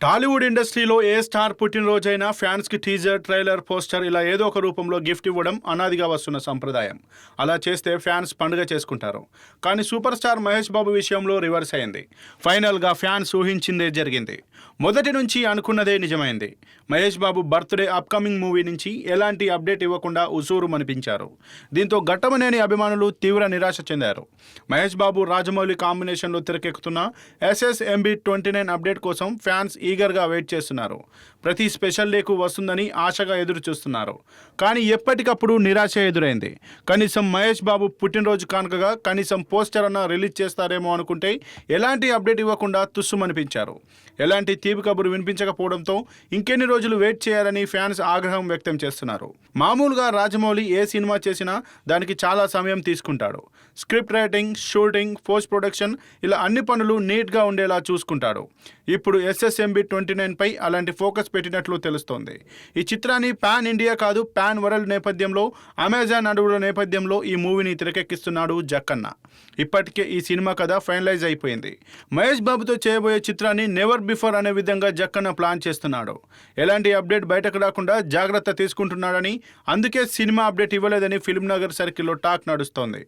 టాలీవుడ్ ఇండస్ట్రీలో ఏ స్టార్ పుట్టినరోజైనా ఫ్యాన్స్కి teaser, trailer, poster ఇలా ఏదో ఒక రూపంలో గిఫ్ట్ ఇవ్వడం అనాదిగా వస్తున్న సంప్రదాయం. అలా చేస్తే ఫ్యాన్స్ పండుగ చేసుకుంటారు. కానీ సూపర్ స్టార్ మహేష్ బాబు విషయంలో రివర్స్ అయింది. ఫైనల్గా ఫ్యాన్స్ ఊహించిందే జరిగింది. మొదటి నుంచి అనుకున్నదే నిజమైంది. Mahesh Babu birthday upcoming movie నుంచి ఎలాంటి అప్డేట్ ఇవ్వకుండా ఉసూరు మనిపించారు. దీంతో ఘట్టమనేని అభిమానులు తీవ్ర నిరాశ చెందారు. మహేష్ బాబు, రాజమౌళి కాంబినేషన్లో తెరకెక్కుతున్న SSMB29 అప్డేట్ కోసం ఫ్యాన్స్ ఈగర్గా వెయిట్ చేస్తున్నారు. ప్రతి స్పెషల్ డేకు వస్తుందని ఆశగా ఎదురు చూస్తున్నారు. కానీ ఎప్పటికప్పుడు నిరాశ ఎదురైంది. కనీసం మహేష్ బాబు పుట్టినరోజు కానుకగా కనీసం పోస్టర్ అన్న రిలీజ్ చేస్తారేమో అనుకుంటే ఎలాంటి అప్డేట్ ఇవ్వకుండా తుస్సుమనిపించారు. ఎలాంటి తీపి కబురు వినిపించకపోవడంతో ఇంకెన్ని రోజులు వెయిట్ చేయాలని ఫ్యాన్స్ ఆగ్రహం వ్యక్తం చేస్తున్నారు. మామూలుగా రాజమౌళి ఏ సినిమా చేసినా దానికి చాలా సమయం తీసుకుంటాడు. Script writing, shooting, post production ఇలా అన్ని పనులు నీట్గా ఉండేలా చూసుకుంటాడు. ఇప్పుడు SSMB29 పై అలాంటి ఫోకస్ పెట్టినట్లు తెలుస్తోంది. ఈ చిత్రాన్ని పాన్ ఇండియా కాదు, పాన్ వరల్డ్ నేపథ్యంలో అమెజాన్ అడవుల నేపథ్యంలో ఈ మూవీని తెరకెక్కిస్తున్నాడు జక్కన్న. ఇప్పటికే ఈ సినిమా కథ ఫైనలైజ్ అయిపోయింది. మహేష్ బాబుతో చేయబోయే చిత్రాన్ని నెవర్ బిఫోర్ అనే విధంగా జక్కన్న ప్లాన్ చేస్తున్నాడు. ఎలాంటి అప్డేట్ బయటకు రాకుండా జాగ్రత్త తీసుకుంటున్నాడని, అందుకే సినిమా అప్డేట్ ఇవ్వలేదని ఫిల్మ్ నగర్ సర్కిల్లో టాక్ నడుస్తోంది.